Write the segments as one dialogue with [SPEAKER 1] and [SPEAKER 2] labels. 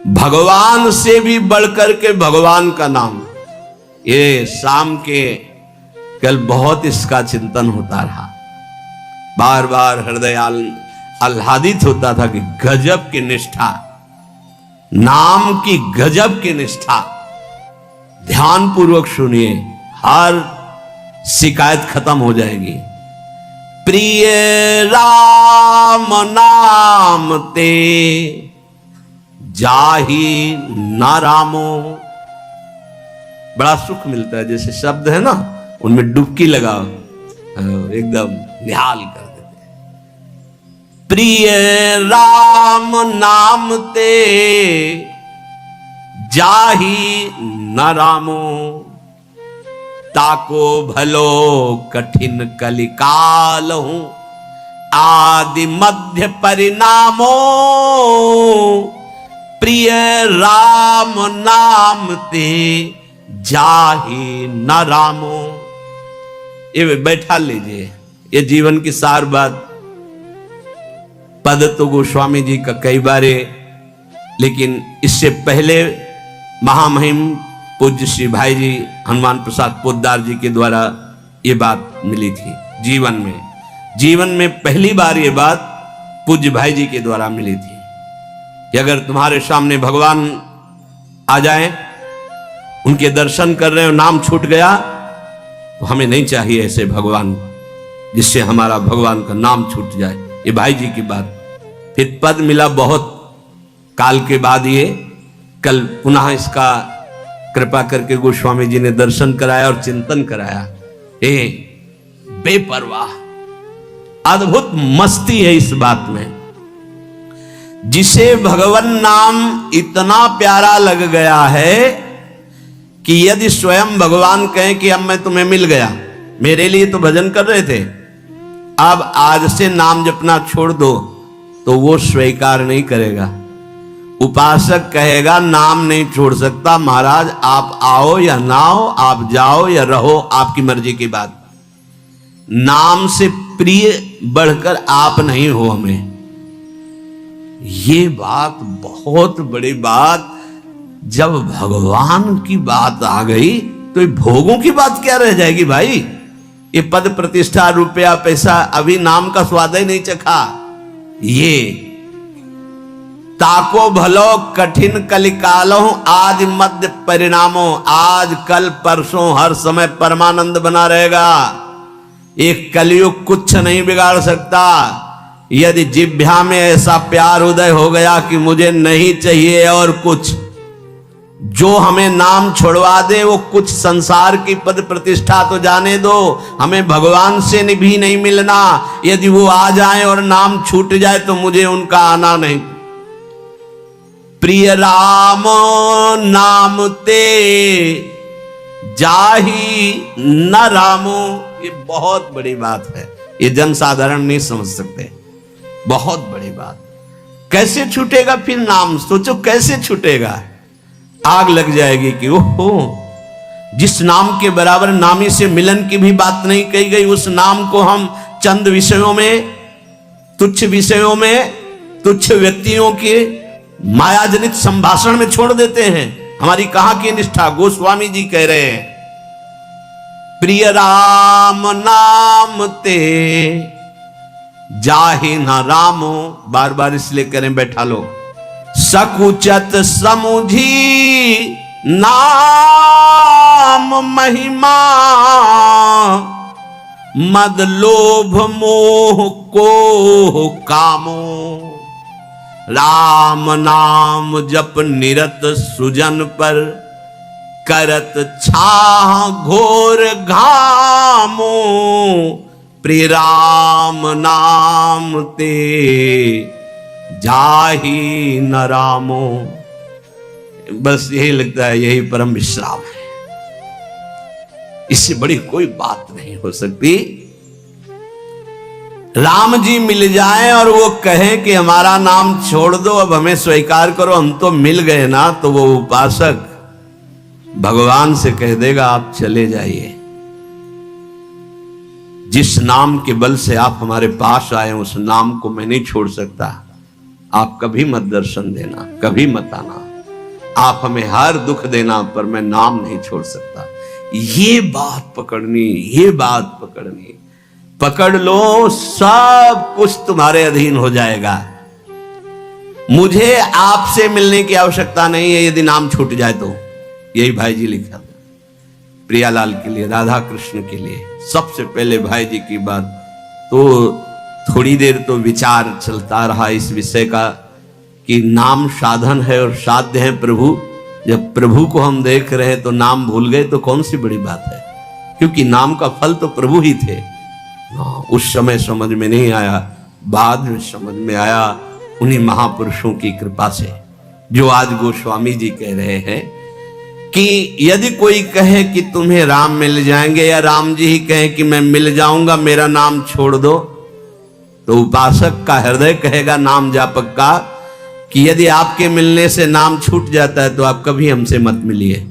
[SPEAKER 1] भगवान से भी बढ़कर के भगवान का नाम। ये शाम के कल बहुत इसका चिंतन होता रहा, बार बार हृदय आह्लादित होता था कि गजब की निष्ठा, नाम की गजब की निष्ठा। ध्यान पूर्वक सुनिए, हर शिकायत खत्म हो जाएगी। प्रिय राम नाम ते जाहि न रामो। बड़ा सुख मिलता है, जैसे शब्द है ना, उनमें डुबकी लगाओ, एकदम निहाल कर देते। प्रिय राम नाम ते जाहि न रामो, ताको भलो कठिन कलिकाल हूं, आदि मध्य परिणामो। प्रिय राम नाम ते जाहि न रामो। ये बैठा लीजिए, ये जीवन की सार बात। पद तो गोस्वामी जी का कई बारे, लेकिन इससे पहले महामहिम पूज्य श्री भाई जी हनुमान प्रसाद पोद्दार जी के द्वारा ये बात मिली थी। जीवन में पहली बार ये बात पूज्य भाई जी के द्वारा मिली थी कि अगर तुम्हारे सामने भगवान आ जाए, उनके दर्शन कर रहे हो, नाम छूट गया, तो हमें नहीं चाहिए ऐसे भगवान जिससे हमारा भगवान का नाम छूट जाए। ये भाई जी की बात। फिर पद मिला बहुत काल के बाद, ये कल पुनः इसका कृपा करके गोस्वामी जी ने दर्शन कराया और चिंतन कराया। बेपरवाह, अद्भुत मस्ती है इस बात में। जिसे भगवान नाम इतना प्यारा लग गया है कि यदि स्वयं भगवान कहें कि अब मैं तुम्हें मिल गया, मेरे लिए तो भजन कर रहे थे, अब आज से नाम जपना छोड़ दो, तो वो स्वीकार नहीं करेगा। उपासक कहेगा नाम नहीं छोड़ सकता महाराज, आप आओ या ना आओ, आप जाओ या रहो, आपकी मर्जी की बात। नाम से प्रिय बढ़कर आप नहीं हो हमें। ये बात बहुत बड़ी बात। जब भगवान की बात आ गई तो ये भोगों की बात क्या रह जाएगी भाई। ये पद प्रतिष्ठा रुपया पैसा, अभी नाम का स्वाद ही नहीं चखा। ये ताको भलो कठिन कलिकालो, आज मध्य परिणामो। आज कल परसों हर समय परमानंद बना रहेगा। एक कलयुग कुछ नहीं बिगाड़ सकता। यदि जिह्वा में ऐसा प्यार उदय हो गया कि मुझे नहीं चाहिए और कुछ, जो हमें नाम छोड़वा दे वो कुछ संसार की पद प्रतिष्ठा तो जाने दो, हमें भगवान से भी नहीं मिलना। यदि वो आ जाए और नाम छूट जाए तो मुझे उनका आना नहीं। प्रिय राम नाम ते जाहि न रामो। ये बहुत बड़ी बात है, ये जन साधारण नहीं समझ सकते। बहुत बड़ी बात। कैसे छूटेगा फिर नाम, सोचो कैसे छूटेगा। आग लग जाएगी कि ओहो, जिस नाम के बराबर नामी से मिलन की भी बात नहीं कही गई, उस नाम को हम चंद विषयों में, तुच्छ विषयों में, तुच्छ व्यक्तियों के मायाजनित संभाषण में छोड़ देते हैं। हमारी कहां की निष्ठा। गोस्वामी जी कह रहे हैं प्रिय राम नाम ते जाहि न रामो। बार बार इसलिए करें, बैठा लो। सकुचत समुझी नाम महिमा, मद लोभ मोह को कामो। राम नाम जप निरत सुजन पर, करत छाह घोर घामो। प्रिय राम नाम ते जाहि न रामो। बस यही लगता है, यही परम विश्राम है। इससे बड़ी कोई बात नहीं हो सकती। राम जी मिल जाए और वो कहें कि हमारा नाम छोड़ दो, अब हमें स्वीकार करो, हम तो मिल गए ना, तो वो उपासक भगवान से कह देगा आप चले जाइए। जिस नाम के बल से आप हमारे पास आए उस नाम को मैं नहीं छोड़ सकता। आप कभी मत दर्शन देना, कभी मत आना। आप हमें हर दुख देना पर मैं नाम नहीं छोड़ सकता। ये बात पकड़नी, ये बात पकड़नी, पकड़ लो, सब कुछ तुम्हारे अधीन हो जाएगा। मुझे आपसे मिलने की आवश्यकता नहीं है यदि नाम छूट जाए तो। यही भाई जी लिखा था प्रियालाल के लिए, राधा कृष्ण के लिए। सबसे पहले भाई जी की बात तो थोड़ी देर तो विचार चलता रहा इस विषय का कि नाम साधन है और साध्य है प्रभु। जब प्रभु को हम देख रहे हैं तो नाम भूल गए तो कौन सी बड़ी बात है, क्योंकि नाम का फल तो प्रभु ही थे। उस समय समझ में नहीं आया, बाद में समझ में आया उन्हीं महापुरुषों की कृपा से, जो आज गोस्वामी जी कह रहे हैं कि यदि कोई कहे कि तुम्हें राम मिल जाएंगे, या राम जी ही कहें कि मैं मिल जाऊंगा, मेरा नाम छोड़ दो, तो उपासक का हृदय कहेगा, नाम जापक का, कि यदि आपके मिलने से नाम छूट जाता है तो आप कभी हमसे मत मिलिए।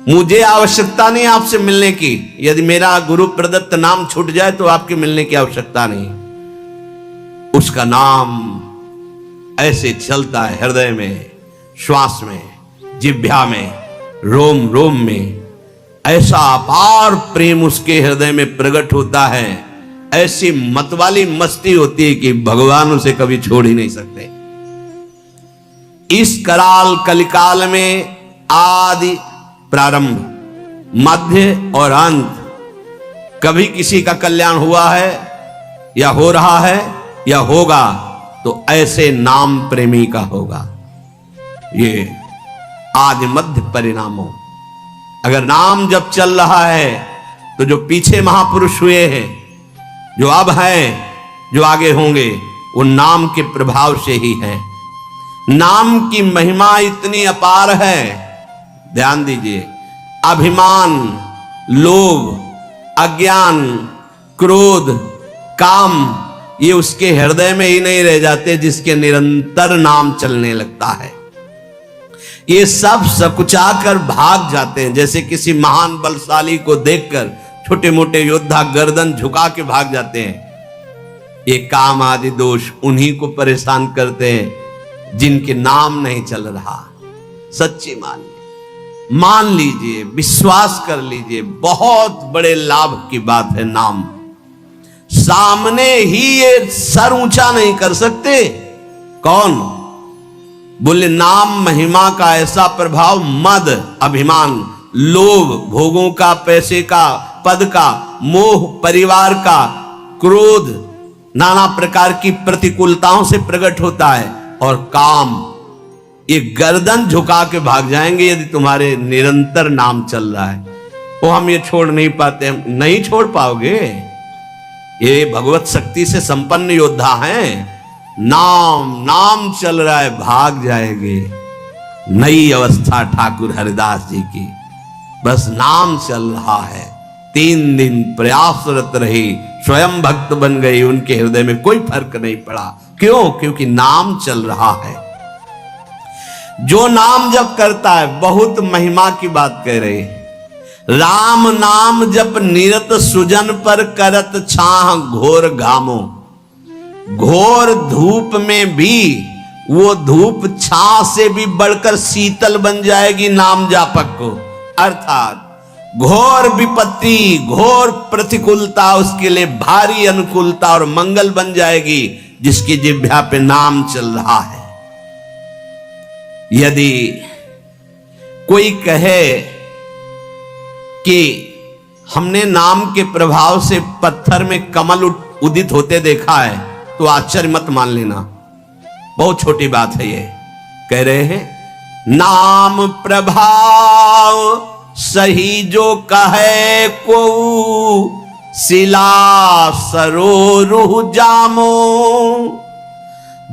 [SPEAKER 1] मुझे आवश्यकता नहीं आपसे मिलने की। यदि मेरा गुरु प्रदत्त नाम छूट जाए तो आपके मिलने की आवश्यकता नहीं। उसका नाम ऐसे चलता है हृदय में, श्वास में, जिह्वा में, रोम रोम में। ऐसा अपार प्रेम उसके हृदय में प्रकट होता है, ऐसी मतवाली मस्ती होती है कि भगवान उसे कभी छोड़ ही नहीं सकते। इस कराल कलिकाल में आदि, प्रारंभ, मध्य और अंत, कभी किसी का कल्याण हुआ है या हो रहा है या होगा तो ऐसे नाम प्रेमी का होगा। ये आदि मध्य परिणामों। अगर नाम जब चल रहा है तो जो पीछे महापुरुष हुए हैं, जो अब हैं, जो आगे होंगे, वो नाम के प्रभाव से ही है। नाम की महिमा इतनी अपार है, ध्यान दीजिए। अभिमान, लोभ, अज्ञान, क्रोध, काम, ये उसके हृदय में ही नहीं रह जाते जिसके निरंतर नाम चलने लगता है। ये सब सकुचा कर भाग जाते हैं। जैसे किसी महान बलशाली को देखकर छोटे मोटे योद्धा गर्दन झुका के भाग जाते हैं। ये काम आदि दोष उन्हीं को परेशान करते हैं जिनके नाम नहीं चल रहा। सच्ची मान लीजिए, विश्वास कर लीजिए, बहुत बड़े लाभ की बात है नाम। सामने ही ये सर ऊंचा नहीं कर सकते। कौन बोले? नाम महिमा का ऐसा प्रभाव, मद, अभिमान, लोभ, भोगों का, पैसे का, पद का, मोह, परिवार का, क्रोध, नाना प्रकार की प्रतिकूलताओं से प्रकट होता है, और काम, ये गर्दन झुका के भाग जाएंगे यदि तुम्हारे निरंतर नाम चल रहा है। वो हम ये छोड़ नहीं पाते, हम नहीं छोड़ पाओगे। ये भगवत शक्ति से संपन्न योद्धा हैं। नाम चल रहा है, भाग जाएंगे। नई अवस्था ठाकुर हरिदास जी की, बस नाम चल रहा है। 3 दिन प्रयासरत रही, स्वयं भक्त बन गई, उनके हृदय में कोई फर्क नहीं पड़ा। क्यों? क्योंकि नाम चल रहा है। जो नाम जप करता है, बहुत महिमा की बात कह रहे हैं। राम नाम जप निरत सुजन पर करत छाह घोर घामो। घोर धूप में भी वो धूप छाह से भी बढ़कर शीतल बन जाएगी नाम जापक को। अर्थात घोर विपत्ति, घोर प्रतिकूलता उसके लिए भारी अनुकूलता और मंगल बन जाएगी जिसकी जिह्वा पे नाम चल रहा है। यदि कोई कहे कि हमने नाम के प्रभाव से पत्थर में कमल उदित होते देखा है, तो आश्चर्य मत मान लेना, बहुत छोटी बात है ये। कह रहे हैं नाम प्रभाव सही जो कहे को शिला सरो रूह जामो।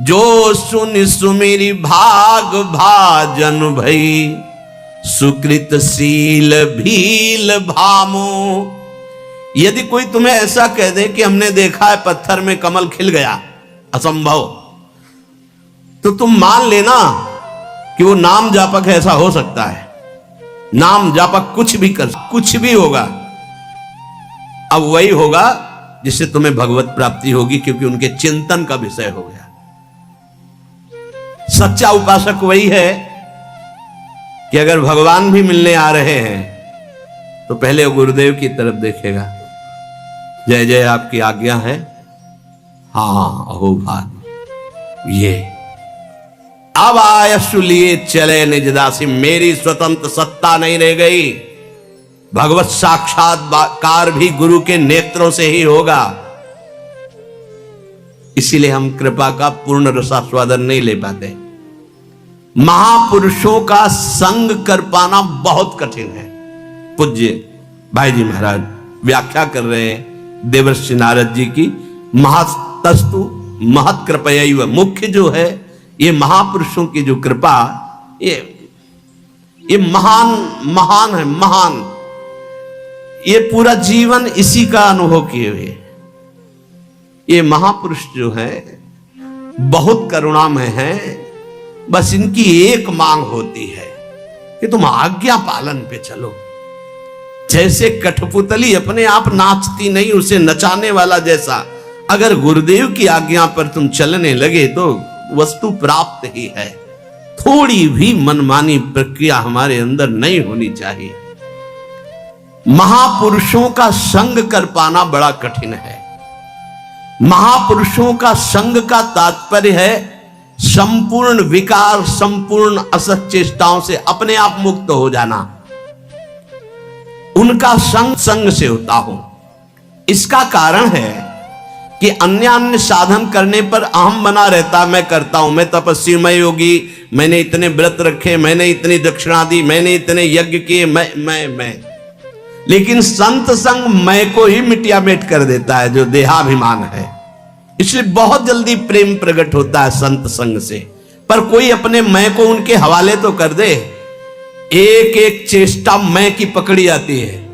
[SPEAKER 1] जो सुन सुमेरी भाग भाजन भई सुकृत शील भील भामो। यदि कोई तुम्हें ऐसा कह दे कि हमने देखा है पत्थर में कमल खिल गया, असंभव, तो तुम मान लेना कि वो नाम जापक ऐसा हो सकता है। नाम जापक कुछ भी कर, कुछ भी होगा। अब वही होगा जिससे तुम्हें भगवत प्राप्ति होगी, क्योंकि उनके चिंतन का विषय हो गया। सच्चा उपासक वही है कि अगर भगवान भी मिलने आ रहे हैं तो पहले वो गुरुदेव की तरफ देखेगा। जय जय आपकी आज्ञा है। हाँ अहो भाग ये अब आयशु लिए चले निज दासी, मेरी स्वतंत्र सत्ता नहीं रह गई। भगवत साक्षात्कार भी गुरु के नेत्रों से ही होगा। इसीलिए हम कृपा का पूर्ण रसास्वादन नहीं ले पाते। महापुरुषों का संग कर पाना बहुत कठिन है। पूज्य भाई जी महाराज व्याख्या कर रहे हैं देवर्षि नारद जी की महतस्तु महत कृपया। मुख्य जो है ये महापुरुषों की जो कृपा, ये महान महान है, महान। ये पूरा जीवन इसी का अनुभव किए हुए ये महापुरुष जो है बहुत करुणामय हैं। बस इनकी एक मांग होती है कि तुम आज्ञा पालन पे चलो। जैसे कठपुतली अपने आप नाचती नहीं, उसे नचाने वाला जैसा अगर गुरुदेव की आज्ञा पर तुम चलने लगे तो वस्तु प्राप्त ही है। थोड़ी भी मनमानी प्रक्रिया हमारे अंदर नहीं होनी चाहिए। महापुरुषों का संग कर पाना बड़ा कठिन है। महापुरुषों का संग का तात्पर्य है संपूर्ण विकार, संपूर्ण असत चेष्टाओं से अपने आप मुक्त हो जाना। उनका संग संग से होता हो। इसका कारण है कि अन्य अन्य साधन करने पर अहम बना रहता, मैं करता हूं, मैं तपस्वी, मैं योगी, मैंने इतने व्रत रखे, मैंने इतनी दक्षिणा दी, मैंने इतने यज्ञ किए, मैं। लेकिन संत संग मैं को ही मिटिया मेट कर देता है, जो देहाभिमान है। इसलिए बहुत जल्दी प्रेम प्रकट होता है संत संग से। पर कोई अपने मैं को उनके हवाले तो कर दे। एक एक चेष्टा मैं की पकड़ी आती है।